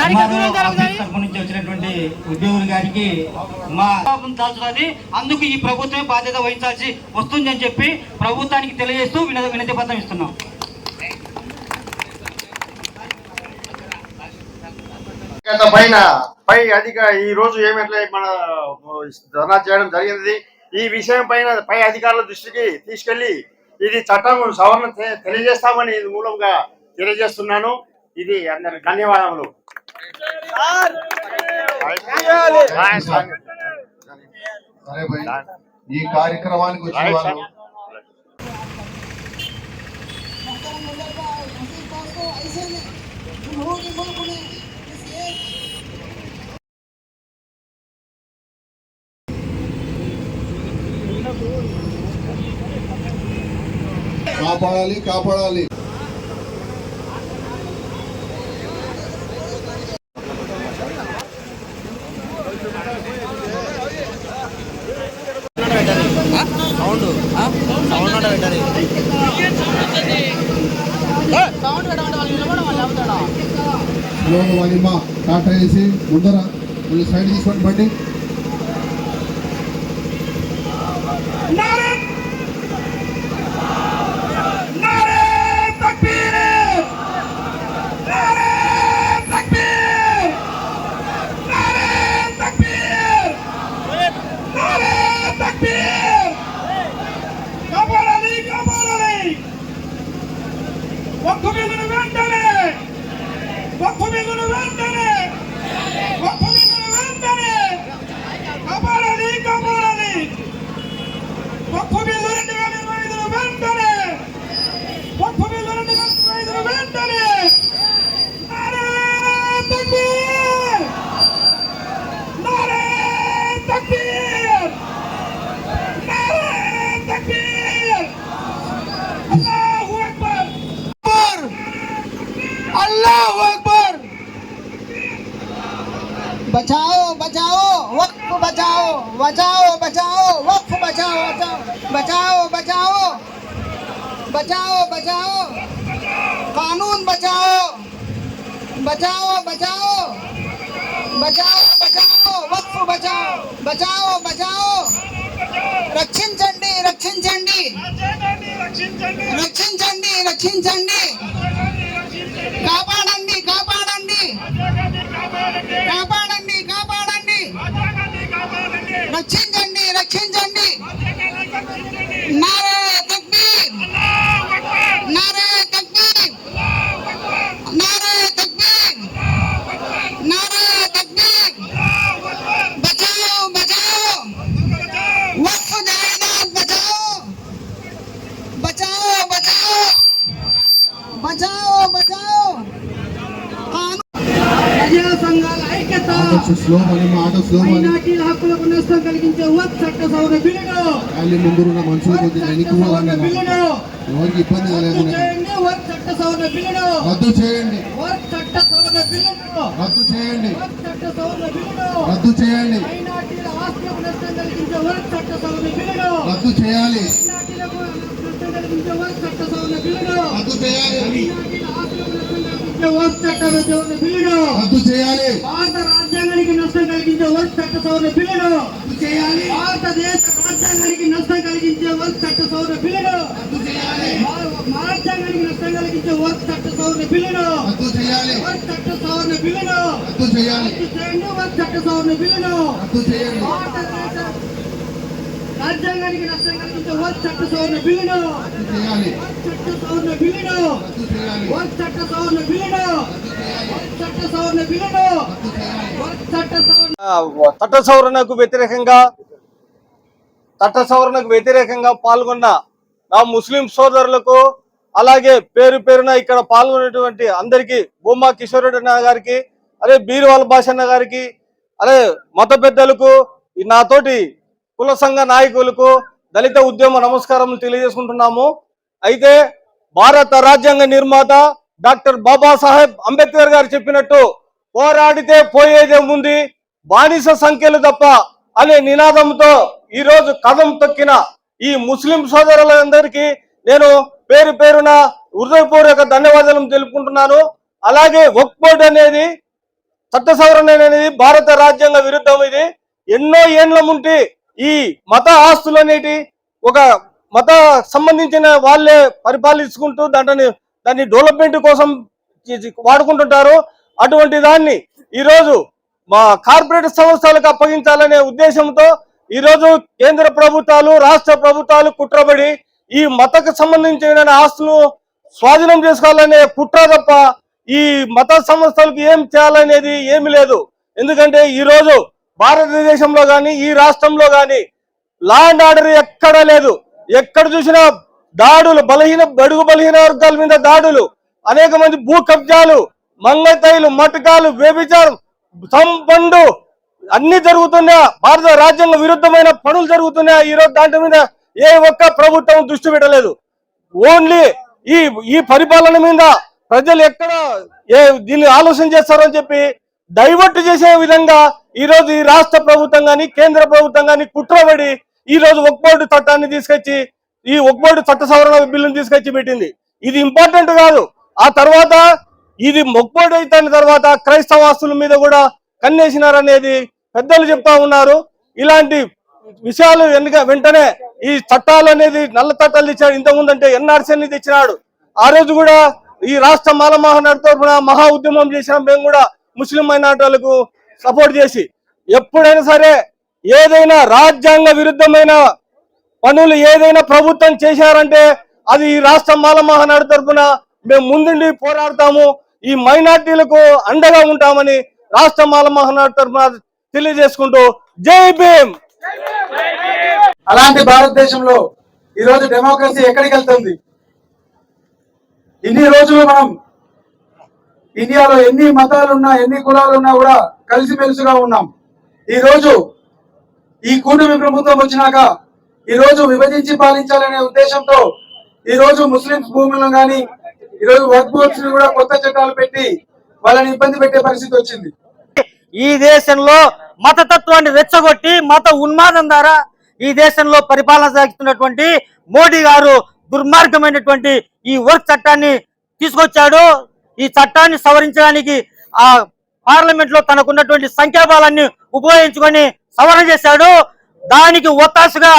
తరపు నుంచి వచ్చినటువంటి ఉద్యోగులు గారికి మా దాల్చున్నది. అందుకు ఈ ప్రభుత్వమే బాధ్యత వహించాల్సి వస్తుందని చెప్పి ప్రభుత్వానికి తెలియజేస్తూ వినతి పత్రం ఇస్తున్నాం. పై ఈ రోజు ఏమైతే మన ధర్నా చేయడం జరిగింది. ఈ విషయం పైన పై అధికారుల దృష్టికి తీసుకెళ్లి ఇది చట్టం సవరణ తెలియజేస్తామని ఇది మూలంగా తెలియజేస్తున్నాను. ఇది అందరికి ధన్యవాదములు. ఈ కార్యక్రమానికి వచ్చిన వాళ్ళు కాపాడాలి కాపాడాలి. వాలిమా టాటా వేసి ముందర సైడ్ తీసుకోండి బండి. बचाओ बचाओ वक्फ बचाओ बचाओ बचाओ वक्फ बचाओ बचाओ बचाओ बचाओ बचाओ कानून बचाओ बचाओ बचाओ बचाओ बचाओ वक्फ बचाओ बचाओ बचाओ रक्षिंचंडी रक्षिंचंडी रक्षिंचंडी रक्षिंचंडी కాపాడండి కాపాడండి కాపాడండి కాపాడండి రక్షించండి రక్షించండి. నారే తక్బీర్ నారే తక్బీర్ నారే తక్బీర్ నారే తక్బీర్. బచాओ బచాओ వక్ఫ్ జాయదాద్ బచాओ బచాओ బచాओ బచాओ బచాओ. సంఘాల ఐక్యత మైనార్టీల హక్కులకు నష్టం కలిగించే వక్ఫ్ చట్ట సవరణ బిల్లును ఎవరికి ఇబ్బంది చేయండి. వక్ఫ్ చట్ట సవరణ బిల్లును రద్దు చేయండి. వక్ఫ్ చట్ట సవరణ బిల్లును రద్దు చేయండి. వక్ఫ్ చట్ట సవరణ బిల్లును రద్దు చేయండి. మైనార్టీల ఆస్తులకు నష్టం కలిగించే వక్ఫ్ చట్ట సవరణ బిల్లును రద్దు చేయాలి. మైనార్టీలకు నష్టం కలిగించే వక్ఫ్ చట్ట సవరణ బిల్లును రద్దు చేయాలి. మైనార్టీల ఆస్తులకు నష్టం కలిగించే వక్ఫ్ చట్ట సవరణ బిల్లును రద్దు చేయాలి. భారత రాజ్యాంగానికి నష్టం కలిగించే వక్ఫ్ చట్ట సవరణ బిల్లును రద్దు చేయాలి. భారతదేశ రాజ్యాంగానికి నష్టం కలిగించే వక్ఫ్ చట్ట సవరణ బిల్లును రద్దు చేయాలి. రాజ్యాంగానికి నష్టం కలిగించే వక్ఫ్ చట్ట సవరణ బిల్లును రద్దు చేయాలి. వక్ఫ్ చట్ట సవరణ బిల్లును రద్దు చేయాలి. వక్ఫ్ చట్ట సవరణ బిల్లును రద్దు చేయండి. భారతదేశ రాజ్యాంగానికి నష్టం కలిగించే వక్ఫ్ చట్ట సవరణ బిల్లును రద్దు చేయాలి. వక్ఫ్ చట్ట సవరణ బిల్లును రద్దు చేయాలి. వక్ఫ్ చట్ట సవరణ బిల్లును వక్ఫ్ చట్ట సవరణ బిల్లును వక్ఫ్ చట్ట సవరణ చట్ట సవరణకు వ్యతిరేకంగా పాల్గొన్న నా ముస్లిం సోదరులకు అలాగే పేరు పేరున ఇక్కడ పాల్గొనేటువంటి అందరికీ భూమా కిషోర్ అన్న గారికి అదే బీర్వాల్ భాషన్న గారికి అదే మత పెద్దలకు నాతోటి కుల సంఘ నాయకులకు దళిత ఉద్యమ నమస్కారం తెలియజేసుకుంటున్నాము. అయితే భారత రాజ్యాంగ నిర్మాత డాక్టర్ బాబాసాహెబ్ అంబేద్కర్ గారు చెప్పినట్టు పోరాడితే పోయేదేముంది బానిస సంఖ్యలు తప్ప అనే నినాదంతో ఈ రోజు కదం తొక్కిన ఈ ముస్లిం సోదరులందరికీ నేను పేరు పేరున హృదయపూర్వక ధన్యవాదాలు తెలుపుకుంటున్నాను. అలాగే వక్ఫ్ బోర్డు అనేది చట్ట సవరణ అనేది భారత రాజ్యాంగ విరుద్ధం. ఇది ఎన్నో ఏండ్ల ముంటి ఈ మత ఆస్తులు అనేటి ఒక మత సంబంధించిన వాళ్ళే పరిపాలించుకుంటూ దాన్ని డెవలప్మెంట్ కోసం వాడుకుంటుంటారు. అటువంటి దాన్ని ఈరోజు మా కార్పొరేట్ సంస్థలకు అప్పగించాలనే ఉద్దేశంతో ఈరోజు కేంద్ర ప్రభుత్వాలు రాష్ట్ర ప్రభుత్వాలు కుట్రబడి ఈ మతకు సంబంధించిన ఆస్తులు స్వాధీనం చేసుకోవాలనే కుట్ర తప్ప ఈ మత సంస్థలకు ఏం చేయాలనేది ఏమి లేదు. ఎందుకంటే ఈరోజు భారతదేశంలో కానీ ఈ రాష్ట్రంలో కానీ లా అండ్ ఆర్డర్ ఎక్కడా లేదు. ఎక్కడ చూసినా దాడులు, బడుగు బలహీన వర్గాల మీద దాడులు, అనేక మంది భూ కబ్జాలు, మంగతైలు, మటకాలు, వ్యభిచారం, సంపండు అన్ని జరుగుతున్నా, భారత రాజ్యాంగ విరుద్ధమైన పనులు జరుగుతున్నా. ఈరోజు దాంట్లో మీద ఏ ఒక్క ప్రభుత్వం దృష్టి పెట్టలేదు. ఓన్లీ ఈ పరిపాలన మీద ప్రజలు ఎక్కడ దీన్ని ఆలోచన చేస్తారని చెప్పి డైవర్ట్ చేసే విధంగా ఈరోజు ఈ రాష్ట్ర ప్రభుత్వం కానీ కేంద్ర ప్రభుత్వం కానీ కుట్రబడి ఈరోజు వక్ఫ్ చట్టాన్ని తీసుకొచ్చి ఈ వక్ఫ్ చట్ట సవరణ బిల్లును తీసుకొచ్చి పెట్టింది. ఇది ఇంపార్టెంట్ కాదు. ఆ తర్వాత ఇది వక్ఫ్ అయిన తర్వాత క్రైస్తవ ఆస్తుల మీద కూడా కన్నేసినారనేది పెద్దలు చెప్తా ఉన్నారు. ఇలాంటి విషయాలు వెంటనే ఈ చట్టాలు అనేది నల్ల చట్టాలు తెచ్చాడు. ఇంతకుముందంటే ఎన్ఆర్సీ అనేది తెచ్చినాడు. ఆ రోజు కూడా ఈ రాష్ట్ర మాల మహానాడు తరఫున మహా ఉద్యమం చేసిన మేము కూడా ముస్లిం మైనార్టీలకు సపోర్ట్ చేసి ఎప్పుడైనా సరే ఏదైనా రాజ్యాంగ విరుద్ధమైన పనులు ఏదైనా ప్రభుత్వం చేశారంటే అది ఈ రాష్ట్ర మాల మహానాడు తరఫున మేము ముందుండి పోరాడతాము. ఈ మైనార్టీలకు అండగా ఉంటామని రాష్ట్ర మాల మహానాడు తరఫున తెలియజేసుకుంటూ జై భీమ్. అలాంటి భారతదేశంలో ఈరోజు డెమోక్రసీ ఎక్కడికి వెళ్తుంది? ఇన్ని రోజులు మనం ఇండియాలో ఎన్ని మతాలున్నా ఎన్ని కులాలున్నా కూడా కలిసిమెలిసిగా ఉన్నాం. ఈ రోజు ఈ కూటమి ప్రభుత్వం వచ్చినాక ఈ రోజు విభజించి పాలించాలనే ఉద్దేశంతో ఈ రోజు ముస్లింస్ భూములను కానీ ఈ రోజు వక్ఫ్ బోర్డ్స్ కూడా కొత్త చట్టాలు పెట్టి వాళ్ళని ఇబ్బంది పెట్టే పరిస్థితి వచ్చింది. ఈ దేశంలో మతతత్వాన్ని రెచ్చగొట్టి మత ఉన్మాదం ద్వారా ఈ దేశంలో పరిపాలన సాగిస్తున్నటువంటి మోడీ గారు దుర్మార్గమైనటువంటి ఈ వర్క్ చట్టాన్ని తీసుకొచ్చాడు. ఈ చట్టాన్ని సవరించడానికి ఆ పార్లమెంట్ లో తనకున్నటువంటి సంఖ్యాబలాన్ని ఉపయోగించుకొని సవరణ చేశాడు. దానికి ఒత్తాసుగా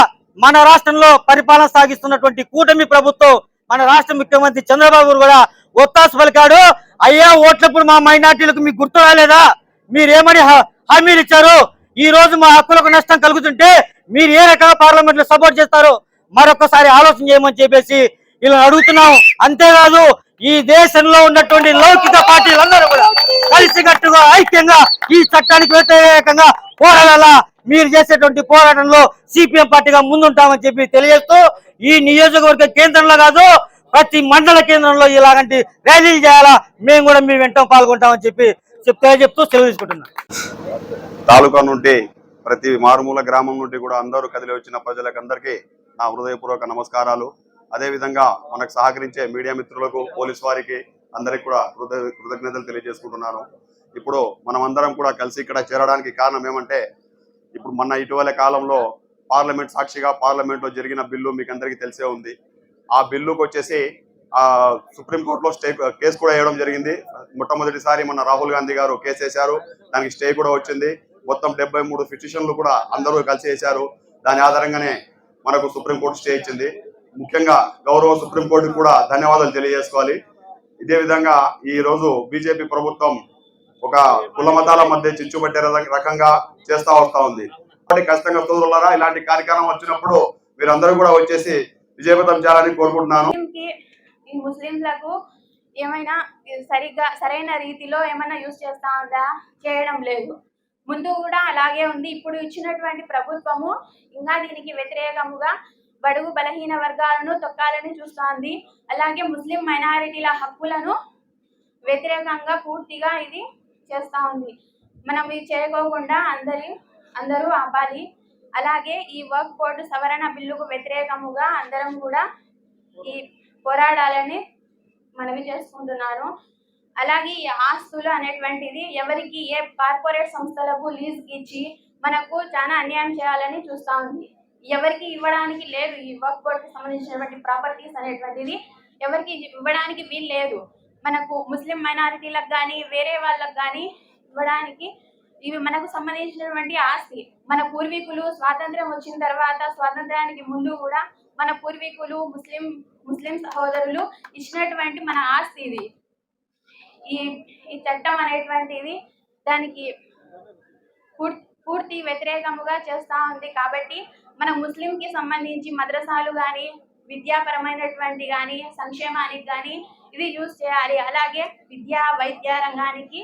మన రాష్ట్రంలో పరిపాలన సాగిస్తున్నటువంటి కూటమి ప్రభుత్వం మన రాష్ట్ర ముఖ్యమంత్రి చంద్రబాబు కూడా ఒత్తాసు పలికాడు. అయ్యా ఓట్లప్పుడు మా మైనార్టీలకు మీకు గుర్తు రాలేదా? మీరేమని హామీలు ఇచ్చారు? ఈ రోజు మా హక్కులకు నష్టం కలుగుతుంటే మీరు ఏ రకంగా పార్లమెంట్ లో సపోర్ట్ చేస్తారు? మరొకసారి ఆలోచన చేయమని చెప్పేసి ఇలా అడుగుతున్నాం. అంతేకాదు ఈ దేశంలో ఉన్నటువంటి లౌకిక పార్టీలందరూ కూడా కలిసికట్టుగా ఐక్యంగా ఈ చట్టానికి వ్యతిరేకంగా పోరాడాలా. మీరు చేసేటువంటి పోరాటంలో సిపిఎం పార్టీగా ముందుంటామని చెప్పి తెలియజేస్తూ ఈ నియోజకవర్గ కేంద్రంలో కాదు ప్రతి మండల కేంద్రంలో ఇలాంటి ర్యాలీలు చేయాలా, మేము కూడా మీ వెంట పాల్గొంటామని చెప్పి చెప్తూ సెలవు తీసుకుంటున్నాం. తాలూకా నుండి ప్రతి మారుమూల గ్రామం నుండి కూడా అందరూ కదిలి వచ్చిన ప్రజలకు అందరికీ నా హృదయపూర్వక నమస్కారాలు. అదేవిధంగా మనకు సహకరించే మీడియా మిత్రులకు, పోలీసు వారికి అందరికి కూడా కృతజ్ఞతలు తెలియజేసుకుంటున్నాను. ఇప్పుడు మనమందరం కూడా కలిసి ఇక్కడ చేరడానికి కారణం ఏమంటే ఇప్పుడు మొన్న ఇటీవల కాలంలో పార్లమెంట్ సాక్షిగా పార్లమెంట్లో జరిగిన బిల్లు మీకు అందరికీ తెలిసే ఉంది. ఆ బిల్లుకు వచ్చేసి సుప్రీంకోర్టులో కేసు కూడా వేయడం జరిగింది. మొట్టమొదటిసారి మన రాహుల్ గాంధీ గారు కేసు వేశారు. దానికి స్టే కూడా వచ్చింది. మొత్తం 73 పిటిషన్లు కూడా అందరూ కలిసి వేశారు. దాని ఆధారంగానే మనకు సుప్రీంకోర్టు స్టే ఇచ్చింది. ముఖ్యంగా గౌరవ సుప్రీంకోర్టుకు కూడా ధన్యవాదాలు తెలియజేసుకోవాలి. ఇదే విధంగా ఈ రోజు బీజేపీ ప్రభుత్వం ఒక కుల మతాల మధ్య చిచ్చుబట్టే రకంగా చేస్తా వస్తా ఉంది. ఖచ్చితంగా సోదరులారా ఇలాంటి కార్యక్రమం వచ్చినప్పుడు మీరందరూ కూడా వచ్చేసి విజయవంతం చేయాలని కోరుకుంటున్నాను. ఈ ముస్లింలకు ఏమైనా సరైన రీతిలో ఏమైనా యూజ్ చేస్తా ఉందా? చేయడం లేదు. ముందు కూడా అలాగే ఉంది. ఇప్పుడు ఇచ్చినటువంటి ప్రభుత్వము ఇంకా దీనికి వ్యతిరేకముగా బడుగు బలహీన వర్గాలను తొక్కాలని చూస్తోంది. అలాగే ముస్లిం మైనారిటీల హక్కులను వ్యతిరేకంగా పూర్తిగా ఇది చేస్తూ ఉంది. మనం ఇది చేయకోకుండా అందరూ ఆపాలి. అలాగే ఈ వక్ఫ్ బోర్డు సవరణ బిల్లుకు వ్యతిరేకముగా అందరం కూడా ఈ పోరాడాలని మనవి చేసుకుంటున్నాను. అలాగే ఈ ఆస్తులు అనేటువంటిది ఎవరికి ఏ కార్పొరేట్ సంస్థలకు లీజుకి ఇచ్చి మనకు చాలా అన్యాయం చేయాలని చూస్తూ ఉంది. ఎవరికి ఇవ్వడానికి లేదు. ఈ వక్ఫ్ బోర్డుకి సంబంధించినటువంటి ప్రాపర్టీస్ అనేటువంటిది ఎవరికి ఇవ్వడానికి వీలు లేదు. మనకు ముస్లిం మైనారిటీలకు కానీ వేరే వాళ్ళకు కానీ ఇవ్వడానికి ఇవి మనకు సంబంధించినటువంటి ఆస్తి. మన పూర్వీకులు స్వాతంత్రం వచ్చిన తర్వాత, స్వాతంత్రానికి ముందు కూడా మన పూర్వీకులు ముస్లిం సహోదరులు ఇచ్చినటువంటి మన ఆస్తి ఇది. ఈ చట్టం అనేటువంటిది దానికి పూర్తి వ్యతిరేకముగా చేస్తూ ఉంది. కాబట్టి మన ముస్లింకి సంబంధించి మద్రసాలు కానీ, విద్యాపరమైనటువంటి కానీ, సంక్షేమానికి కానీ ఇది యూజ్ చేయాలి. అలాగే విద్యా వైద్య రంగానికి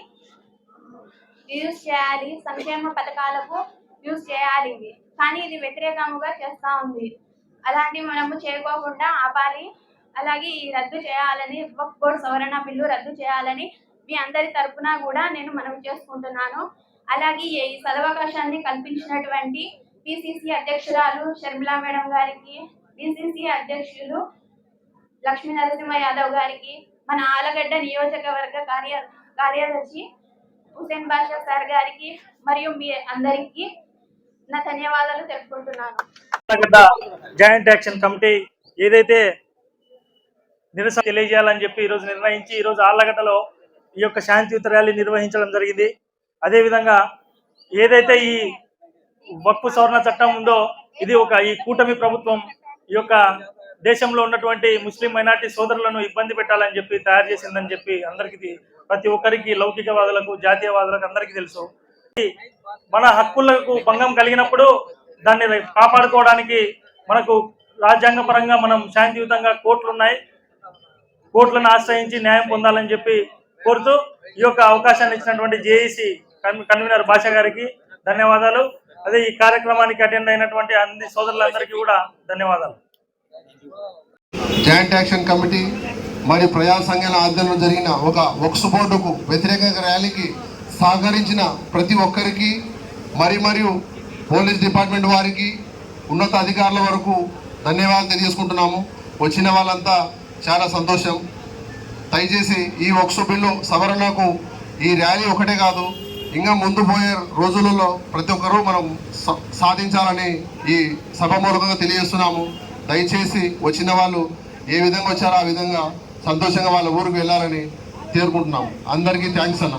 యూజ్ చేయాలి, సంక్షేమ పథకాలకు యూజ్ చేయాలి ఇది. కానీ ఇది వ్యతిరేకముగా చేస్తూ ఉంది. అలాంటివి మనము చేయకోకుండా ఆపాలి. అలాగే ఈ రద్దు చేయాలని, వక్ఫ్ బోర్డు సవరణ బిల్లు రద్దు చేయాలని మీ అందరి తరపున కూడా నేను మనవి చేసుకుంటున్నాను. అలాగే ఈ సదవకాశాన్ని కల్పించినటువంటి పిసిసి అధ్యక్షురాలు షర్మిలా మేడం గారికి, డిసిసి అధ్యక్షులు లక్ష్మీ నరసింహ యాదవ్ గారికి, మన ఆలగడ్డ నియోజకవర్గ కార్యదర్శి హుసేన్ బాషా సార్ గారికి మరియు మీ అందరికీ నా ధన్యవాదాలు తెలుపుకుంటున్నాను. ఆలగడ్డ జాయింట్ యాక్షన్ కమిటీ ఏదైతే నిరసన తెలియజేయాలని చెప్పి ఈరోజు నిర్ణయించి ఈరోజు ఆలగడ్డలో ఈ యొక్క శాంతియుత ర్యాలీ నిర్వహించడం జరిగింది. అదేవిధంగా ఏదైతే ఈ వక్ఫ్ సవరణ చట్టం ఉందో ఇది ఈ కూటమి ప్రభుత్వం ఈ యొక్క దేశంలో ఉన్నటువంటి ముస్లిం మైనార్టీ సోదరులను ఇబ్బంది పెట్టాలని చెప్పి తయారు చేసిందని చెప్పి అందరికీ, ప్రతి ఒక్కరికి, లౌకికవాదులకు, జాతీయవాదులకు అందరికీ తెలుసు. మన హక్కులకు భంగం కలిగినప్పుడు దాన్ని కాపాడుకోవడానికి మనకు రాజ్యాంగ పరంగా మనం శాంతియుతంగా కోర్టులు ఉన్నాయి, కోర్టులను ఆశ్రయించి న్యాయం పొందాలని చెప్పి కోరుతూ ఈ యొక్క అవకాశాన్ని ఇచ్చినటువంటి జేఏసీ కన్వీనర్ భాష గారికి ధన్యవాదాలు. అదే ఈ కార్యక్రమానికి అటెండ్ అయినటువంటి అన్ని సోదరులందరికీ కూడా ధన్యవాదాలు. జాయింట్ యాక్షన్ కమిటీ మరియు ప్రజా సంఘాల ఆధ్వర్యంలో జరిగిన ఒక వక్ఫ్ బోర్డుకు వ్యతిరేక ర్యాలీకి సహకరించిన ప్రతి ఒక్కరికి మరియు పోలీస్ డిపార్ట్మెంట్ వారికి, ఉన్నత అధికారుల వరకు ధన్యవాదాలు తెలియజేసుకుంటున్నాము. వచ్చిన వాళ్ళంతా చాలా సంతోషం. దయచేసి ఈ వక్ఫ్ బిల్లు సవరణకు ఈ ర్యాలీ ఒకటే కాదు, ఇంకా ముందు పోయే రోజులలో ప్రతి ఒక్కరూ మనం సాధించాలని ఈ సభ మూలకంగా తెలియజేస్తున్నాము. దయచేసి వచ్చిన వాళ్ళు ఏ విధంగా వచ్చారో ఆ విధంగా సంతోషంగా వాళ్ళ ఊరికి వెళ్ళాలని కోరుకుంటున్నాము. అందరికీ థ్యాంక్స్ అన్న.